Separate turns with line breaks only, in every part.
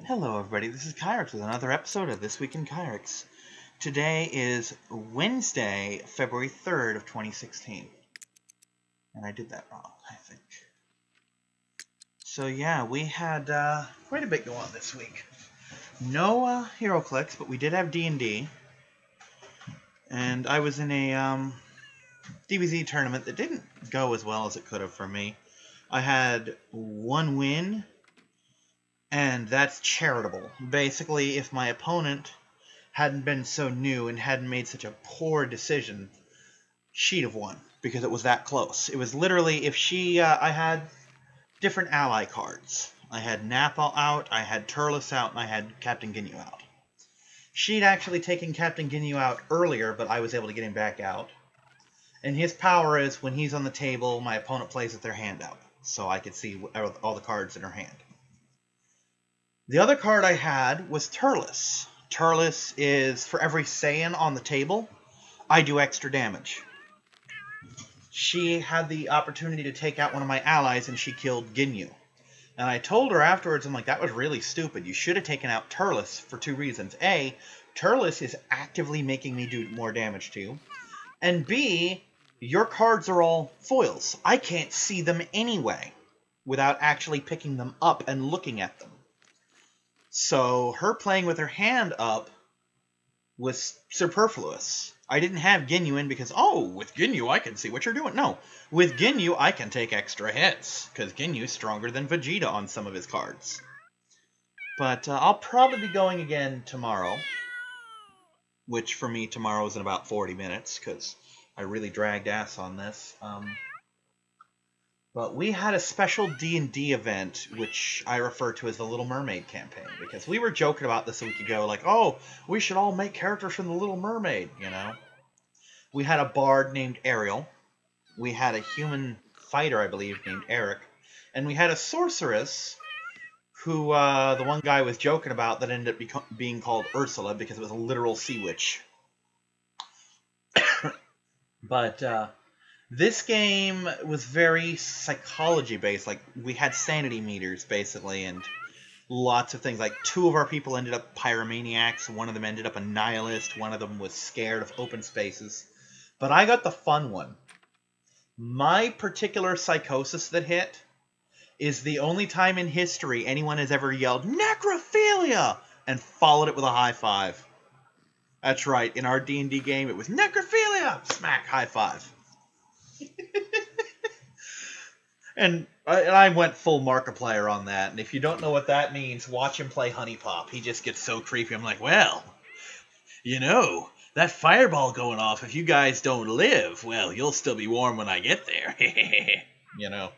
Hello everybody, this is Kyrix with another episode of This Week in Kyrix. Today is Wednesday, February 3rd of 2016. And I did that wrong, I think. So yeah, we had quite a bit go on this week. No hero clicks, but we did have D&D. And I was in a DBZ tournament that didn't go as well as it could have for me. I had one win, and that's charitable. Basically, if my opponent hadn't been so new and hadn't made such a poor decision, she'd have won because it was that close. It was literally, if she, I had different ally cards. I had Nappa out, I had Turles out, and I had Captain Ginyu out. She'd actually taken Captain Ginyu out earlier, but I was able to get him back out. And his power is, when he's on the table, my opponent plays with their hand out, so I could see all the cards in her hand. The other card I had was Turles. Turles is, for every Saiyan on the table, I do extra damage. She had the opportunity to take out one of my allies, and she killed Ginyu. And I told her afterwards, I'm like, that was really stupid. You should have taken out Turles for two reasons. A, Turles is actively making me do more damage to you. And B, your cards are all foils. I can't see them anyway without actually picking them up and looking at them. So her playing with her hand up was superfluous. I didn't have Ginyu in because, oh, with Ginyu I can see what you're doing. No, with Ginyu I can take extra hits, because Ginyu's stronger than Vegeta on some of his cards. But I'll probably be going again tomorrow, which for me tomorrow is in about 40 minutes, because I really dragged ass on this. But we had a special D&D event, which I refer to as the Little Mermaid campaign, because we were joking about this a week ago, like, oh, we should all make characters from the Little Mermaid, you know? We had a bard named Ariel, we had a human fighter, I believe, named Eric, and we had a sorceress, who the one guy was joking about that ended up being called Ursula, because it was a literal sea witch. But, this game was very psychology-based. Like, we had sanity meters, basically, and lots of things. Like, two of our people ended up pyromaniacs, one of them ended up a nihilist, one of them was scared of open spaces. But I got the fun one. My particular psychosis that hit is the only time in history anyone has ever yelled, "Necrophilia!" and followed it with a high five. That's right, in our D&D game, it was necrophilia! Smack, high five. And I went full Markiplier on that, and if you don't know what that means, watch him play Honey Pop. He just gets so creepy. I'm like, well, you know, that fireball going off, if you guys don't live, well, you'll still be warm when I get there. You know.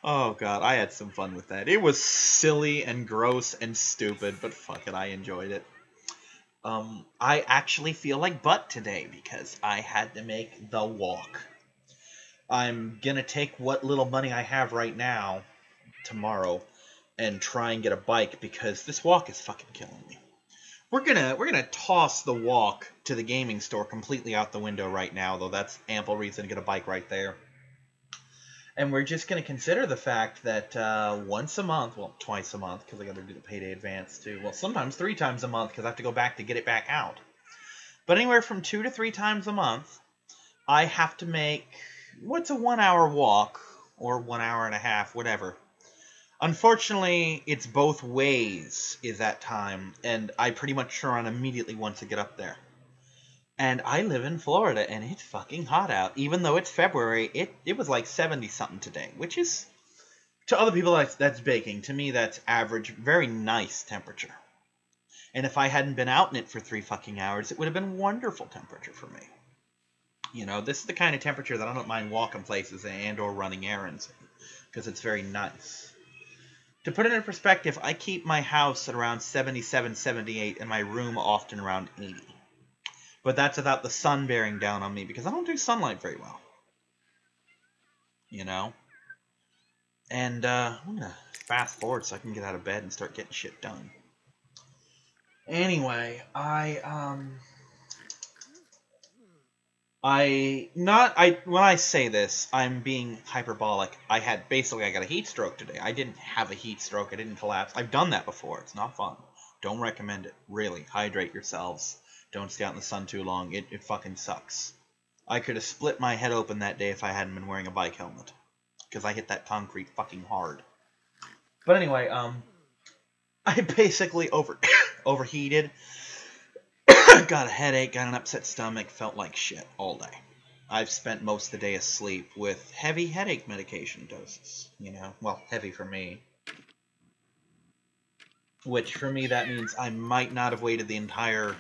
Oh, God, I had some fun with that. It was silly and gross and stupid, but fuck it, I enjoyed it. I actually feel like butt today because I had to make the walk. I'm gonna take what little money I have right now, tomorrow, and try and get a bike because this walk is fucking killing me. We're gonna toss the walk to the gaming store completely out the window right now, though that's ample reason to get a bike right there. And we're just gonna consider the fact that once a month, well, twice a month, because I gotta do the payday advance too. Well, sometimes 3 times a month because I have to go back to get it back out. But anywhere from 2 to 3 times a month, I have to make what's a 1 hour walk, or 1 hour and a half, whatever. Unfortunately, it's both ways is that time, and I pretty much run immediately once I get up there. And I live in Florida, and it's fucking hot out. Even though it's February, it was like 70-something today, which is, to other people, that's baking. To me, that's average, very nice temperature. And if I hadn't been out in it for 3 fucking hours, it would have been wonderful temperature for me. You know, this is the kind of temperature that I don't mind walking places and or running errands in, because it's very nice. To put it in perspective, I keep my house at around 77, 78, and my room often around 80. But that's without the sun bearing down on me, because I don't do sunlight very well. You know? And I'm going to fast forward so I can get out of bed and start getting shit done. Anyway, When I say this, I'm being hyperbolic. I got a heat stroke today. I didn't have a heat stroke. I didn't collapse. I've done that before. It's not fun. Don't recommend it. Really, hydrate yourselves. Don't stay out in the sun too long. It fucking sucks. I could have split my head open that day if I hadn't been wearing a bike helmet. Because I hit that concrete fucking hard. But anyway, I basically overheated. Got a headache, got an upset stomach, felt like shit all day. I've spent most of the day asleep with heavy headache medication doses. You know, well, heavy for me. Which, for me, that means I might not have waited the entire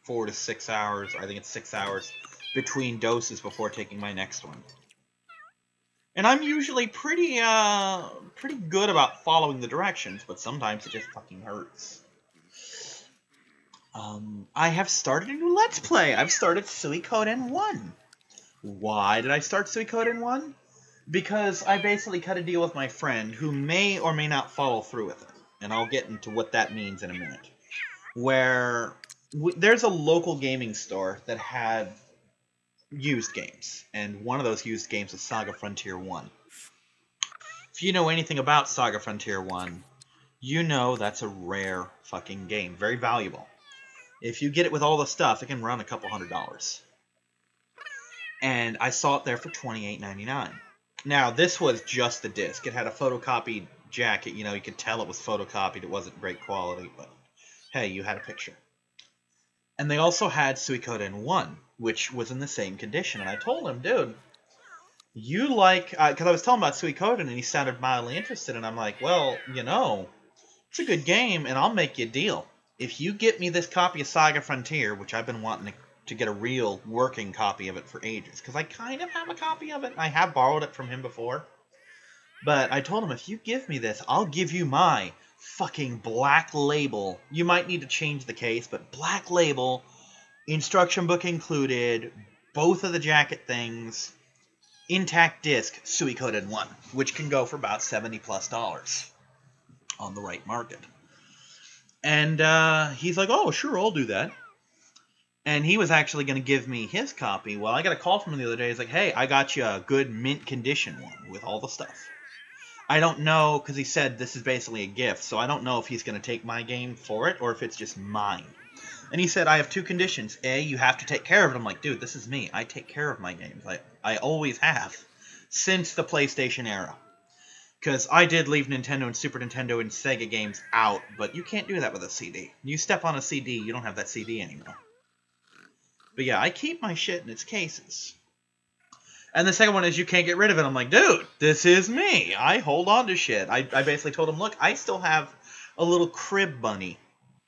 4 to 6 hours, I think it's 6 hours, between doses before taking my next one. And I'm usually pretty good about following the directions, but sometimes it just fucking hurts. I have started a new Let's Play. I've started Suikoden 1. Why did I start Suikoden 1? Because I basically cut a deal with my friend who may or may not follow through with it. And I'll get into what that means in a minute. Where there's a local gaming store that had used games. And one of those used games was Saga Frontier 1. If you know anything about Saga Frontier 1, you know that's a rare fucking game. Very valuable. If you get it with all the stuff, it can run a couple $100. And I saw it there for $28.99. Now, this was just the disc. It had a photocopied jacket. You know, you could tell it was photocopied. It wasn't great quality, but hey, you had a picture. And they also had Suikoden 1, which was in the same condition. And I told him, dude, you like... Because I was telling him about Suikoden, and he sounded mildly interested. And I'm like, well, you know, it's a good game, and I'll make you a deal. If you get me this copy of Saga Frontier, which I've been wanting to get a real working copy of it for ages, because I kind of have a copy of it. I have borrowed it from him before. But I told him, if you give me this, I'll give you my fucking black label. You might need to change the case, but black label, instruction book included, both of the jacket things, intact disc, Suikoden 1, which can go for about $70+ on the right market. And he's like, oh, sure, I'll do that. And he was actually going to give me his copy. Well, I got a call from him the other day. He's like, hey, I got you a good mint condition one with all the stuff. I don't know, because he said this is basically a gift, so I don't know if he's going to take my game for it or if it's just mine. And he said, I have two conditions. A, you have to take care of it. I'm like, dude, this is me. I take care of my games. I always have. Since the PlayStation era. Because I did leave Nintendo and Super Nintendo and Sega games out, but you can't do that with a CD. You step on a CD, you don't have that CD anymore. But yeah, I keep my shit in its cases. And the second one is you can't get rid of it. I'm like, dude, this is me. I hold on to shit. I basically told him, look, I still have a little crib bunny.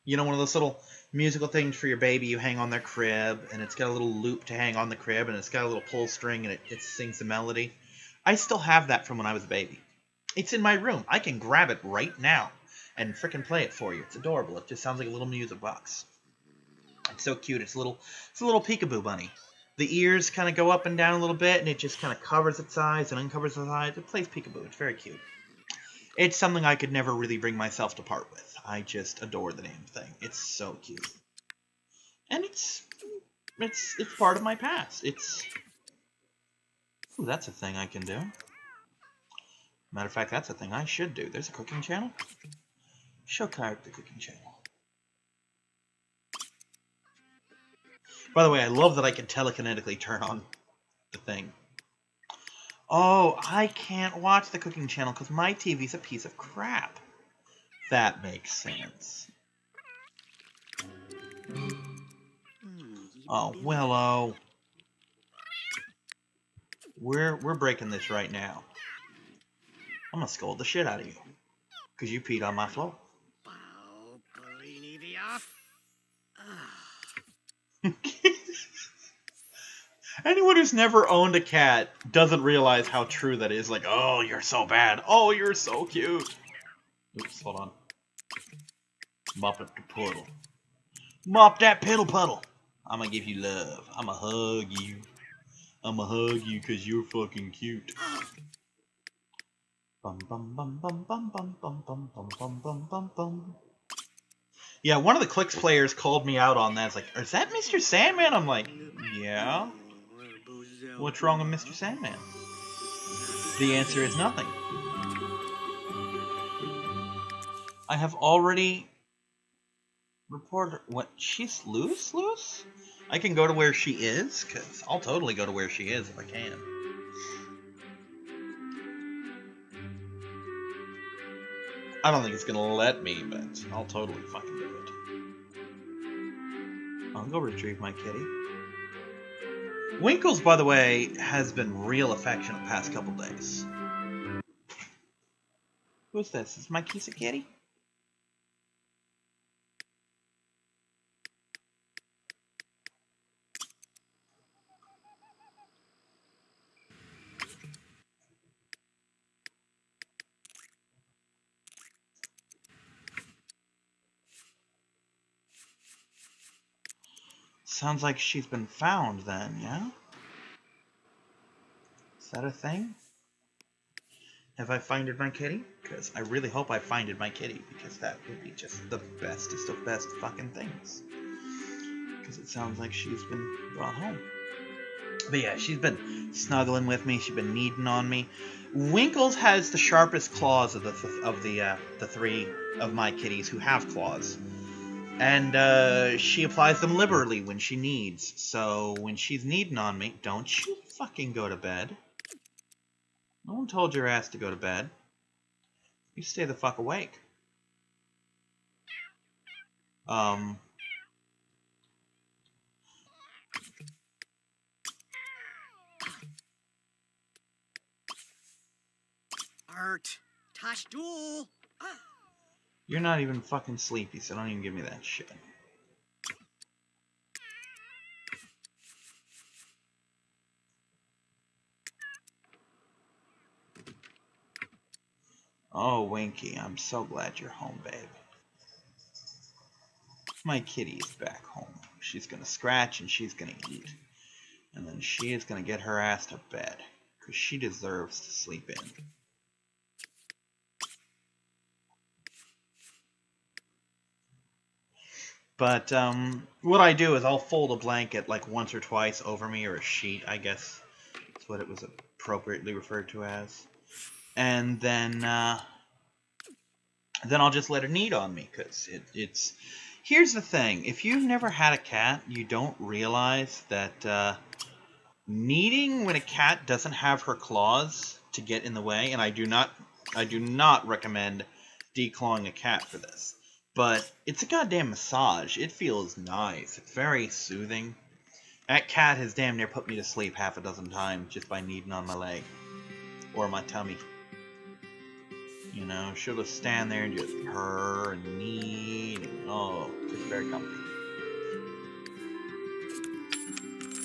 You know, one of those little musical things for your baby you hang on their crib, and it's got a little loop to hang on the crib, and it's got a little pull string, and it sings a melody. I still have that from when I was a baby. It's in my room. I can grab it right now and frickin' play it for you. It's adorable. It just sounds like a little music box. It's so cute. It's a little peekaboo bunny. The ears kind of go up and down a little bit, and it just kind of covers its eyes and uncovers its eyes. It plays peekaboo. It's very cute. It's something I could never really bring myself to part with. I just adore the damn thing. It's so cute. And it's part of my past. Ooh, that's a thing I can do. Matter of fact, that's a thing I should do. There's a cooking channel. Show Kyrix the cooking channel. By the way, I love that I can telekinetically turn on the thing. Oh, I can't watch the cooking channel because my TV's a piece of crap. That makes sense. Oh, Willow. We're breaking this right now. I'm gonna scold the shit out of you. Because you peed on my floor. Anyone who's never owned a cat doesn't realize how true that is. Like, oh, you're so bad. Oh, you're so cute. Oops, hold on. Mop up the puddle. Mop that piddle puddle. I'm gonna give you love. I'm gonna hug you. I'm gonna hug you because you're fucking cute. Bum bum bum bum bum bum bum bum bum bum bum bum bum. Yeah, one of the Clicks players called me out on that. It's like, is that Mr. Sandman? I'm like, yeah. What's wrong with Mr. Sandman? The answer is nothing. I have already reported... What? She's loose? Loose? I can go to where she is? Because I'll totally go to where she is if I can. I don't think it's going to let me, but I'll totally fucking do it. I'll go retrieve my kitty. Winkles, by the way, has been real affectionate the past couple days. Who's this? Is my Kisa kitty? Sounds like she's been found then, yeah? Is that a thing? Have I finded my kitty? Because I really hope I finded my kitty, because that would be just the bestest of best fucking things. Because it sounds like she's been brought home. But yeah, she's been snuggling with me, she's been kneading on me. Winkles has the sharpest claws of the three of my kitties who have claws. And she applies them liberally when she needs. So when she's kneading on me, don't you fucking go to bed. No one told your ass to go to bed. You stay the fuck awake.
Art. Tashdool.
You're not even fucking sleepy, so don't even give me that shit. Oh, Winky, I'm so glad you're home, babe. My kitty is back home. She's gonna scratch and she's gonna eat. And then she is gonna get her ass to bed. Because she deserves to sleep in. But, what I do is I'll fold a blanket like once or twice over me, or a sheet, I guess. That's what it was appropriately referred to as. And then I'll just let her knead on me, because it's... Here's the thing. If you've never had a cat, you don't realize that kneading when a cat doesn't have her claws to get in the way, and I do not recommend declawing a cat for this. But it's a goddamn massage. It feels nice. It's very soothing. That cat has damn near put me to sleep half a dozen times just by kneading on my leg. Or my tummy. You know, she'll just stand there and just purr and knead. And, oh, it's very comfy.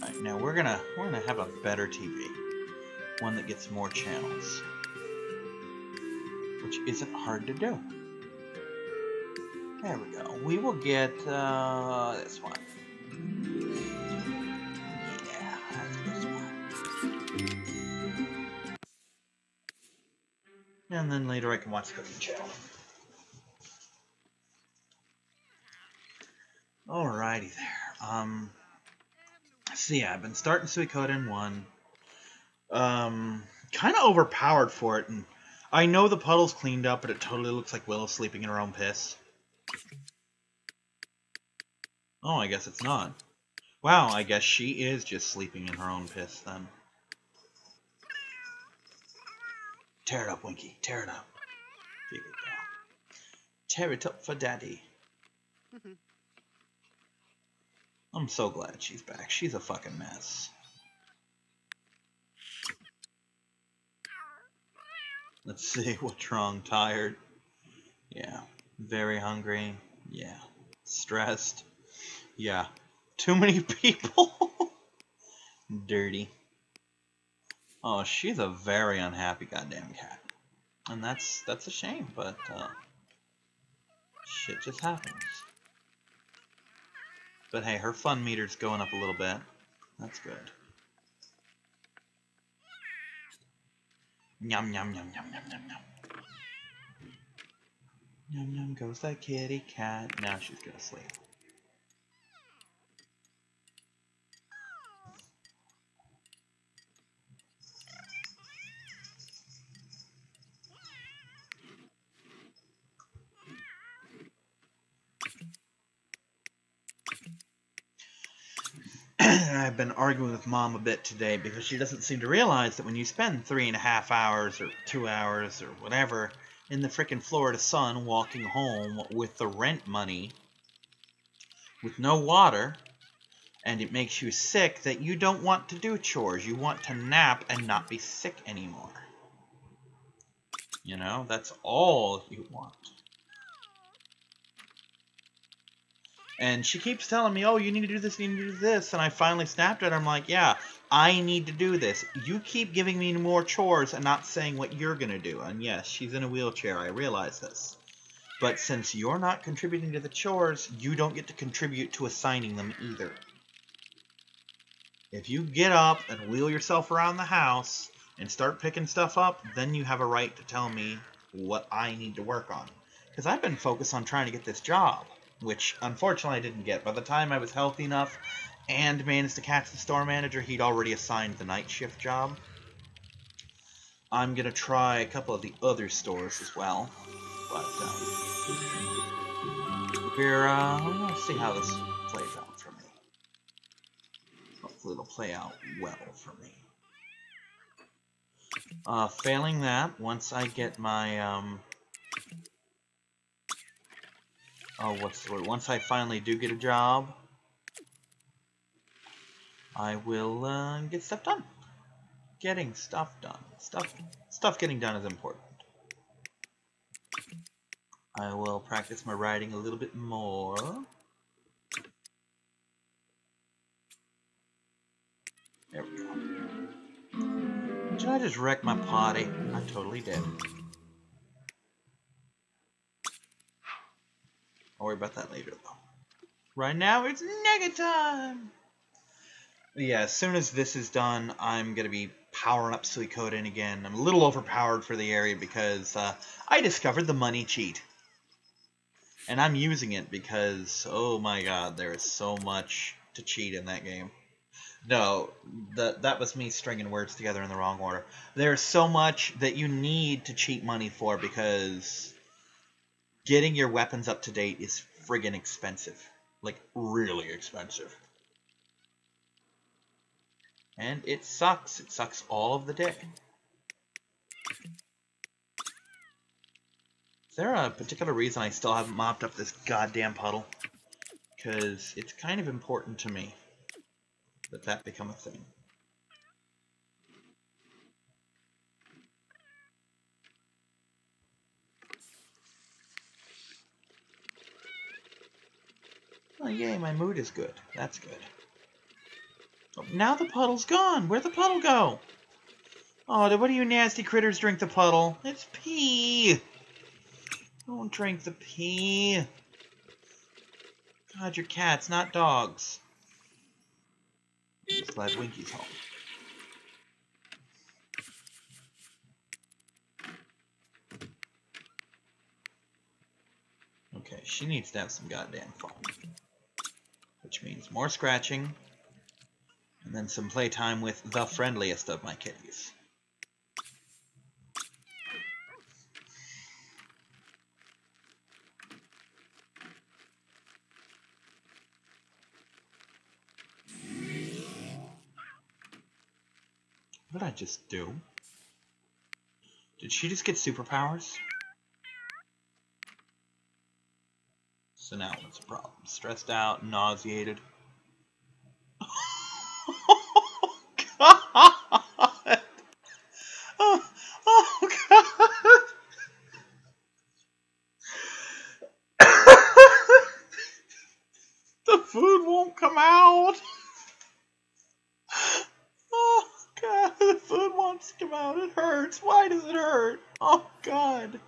Alright, now we're gonna have a better TV. One that gets more channels. Which isn't hard to do. There we go. We will get this one. Yeah, that's this one. And then later I can watch the cooking channel. Alrighty there. So yeah, I've been starting Suikoden 1. Kind of overpowered for it, and I know the puddle's cleaned up, but it totally looks like Willow's sleeping in her own piss. Oh, I guess it's not. Wow, I guess she is just sleeping in her own piss, then. Tear it up, Winky. Tear it up. Here we go. Tear it up for Daddy. I'm so glad she's back. She's a fucking mess. Let's see what's wrong. Tired. Yeah. Very hungry. Yeah. Stressed. Yeah. Too many people. Dirty. Oh, she's a very unhappy goddamn cat. And that's a shame, but shit just happens. But hey, her fun meter's going up a little bit. That's good. Yum yum yum yum yum yum yum. Yum yum goes that kitty cat. Now she's gonna sleep. I've been arguing with Mom a bit today because she doesn't seem to realize that when you spend 3.5 hours or 2 hours or whatever in the frickin' Florida sun walking home with the rent money, with no water, and it makes you sick, that you don't want to do chores. You want to nap and not be sick anymore. You know, that's all you want. And she keeps telling me, oh, you need to do this, you need to do this. And I finally snapped at her. I'm like, yeah, I need to do this. You keep giving me more chores and not saying what you're going to do. And yes, she's in a wheelchair. I realize this. But since you're not contributing to the chores, you don't get to contribute to assigning them either. If you get up and wheel yourself around the house and start picking stuff up, then you have a right to tell me what I need to work on. Because I've been focused on trying to get this job, which unfortunately I didn't get. By the time I was healthy enough and managed to catch the store manager, he'd already assigned the night shift job. I'm going to try a couple of the other stores as well. But we're going to see how this plays out for me. Hopefully it'll play out well for me. Failing that, once I get my, what's the word? Once I finally do get a job, I will, get stuff done. Getting stuff done. Stuff getting done is important. I will practice my writing a little bit more. There we go. Did I just wreck my potty? I totally did. I'll worry about that later, though. Right now, it's nugget time! Yeah, as soon as this is done, I'm going to be powering up Suikoden again. I'm a little overpowered for the area because I discovered the money cheat. And I'm using it because, oh my god, there is so much to cheat in that game. No, that was me stringing words together in the wrong order. There's so much that you need to cheat money for because getting your weapons up to date is friggin' expensive. Like, really expensive. And it sucks. It sucks all of the day. Is there a particular reason I still haven't mopped up this goddamn puddle? Because it's kind of important to me that become a thing. Oh, yay, my mood is good. That's good. Oh, now the puddle's gone. Where'd the puddle go? Oh, what do you nasty critters drink the puddle? It's pee. Don't drink the pee. God, you're cats, not dogs. I'm just glad Winky's home. Okay, she needs to have some goddamn fun. Which means more scratching, and then some playtime with the friendliest of my kitties. What did I just do? Did she just get superpowers? So now what's the problem? Stressed out, nauseated. Oh, God! Oh, God! The food won't come out! Oh, God, the food wants to come out. It hurts. Why does it hurt? Oh, God.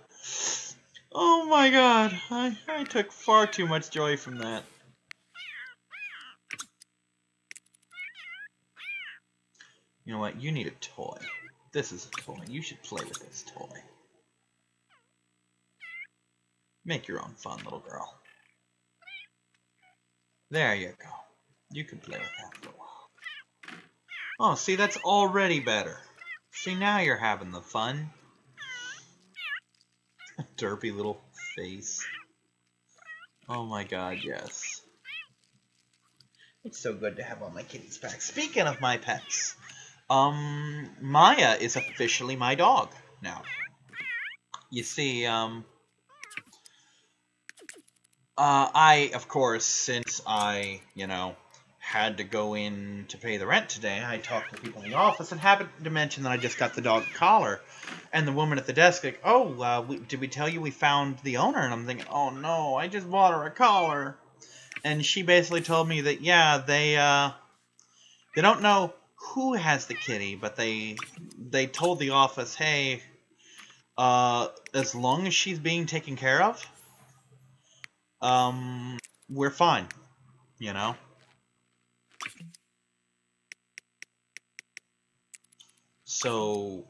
Oh, my God. I took far too much joy from that. You know what? You need a toy. This is a toy. You should play with this toy. Make your own fun, little girl. There you go. You can play with that for a while. Oh, see, that's already better. See, now you're having the fun. Derpy little face. Oh my god, yes. It's so good to have all my kitties back. Speaking of my pets, Maya is officially my dog now. You see, I, of course, since I, had to go in to pay the rent today, I talked to people in the office and happened to mention that I just got the dog a collar. And the woman at the desk, like, oh, did we tell you we found the owner? And I'm thinking, oh no, I just bought her a collar. And she basically told me that, yeah, they don't know who has the kitty, but they told the office, hey, as long as she's being taken care of, we're fine, So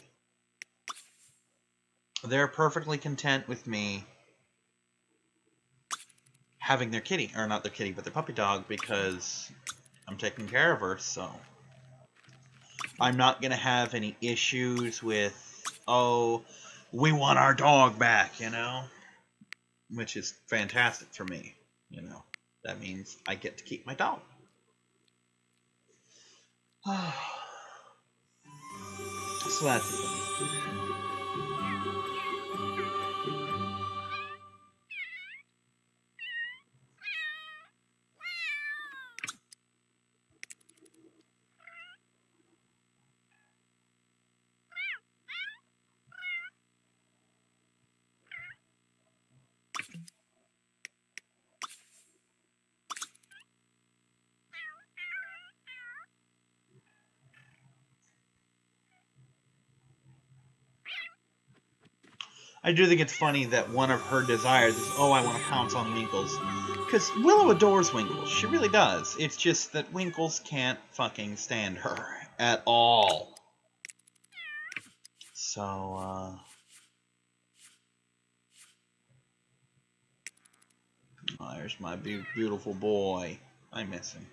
they're perfectly content with me having their kitty, or not their kitty, but their puppy dog, because I'm taking care of her, so I'm not going to have any issues with, oh, we want our dog back, which is fantastic for me, That means I get to keep my dog. So that's it. I do think it's funny that one of her desires is, oh, I want to pounce on Winkles. Because Willow adores Winkles. She really does. It's just that Winkles can't fucking stand her at all. So, there's my beautiful boy. I miss him.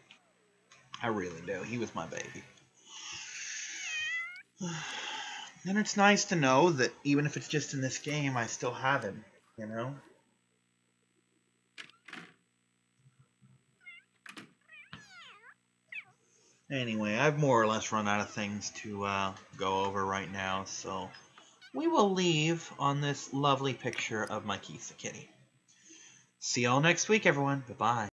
I really do. He was my baby. And it's nice to know that even if it's just in this game, I still have him, Anyway, I've more or less run out of things to go over right now, so we will leave on this lovely picture of my Keith the kitty. See y'all next week, everyone. Bye-bye.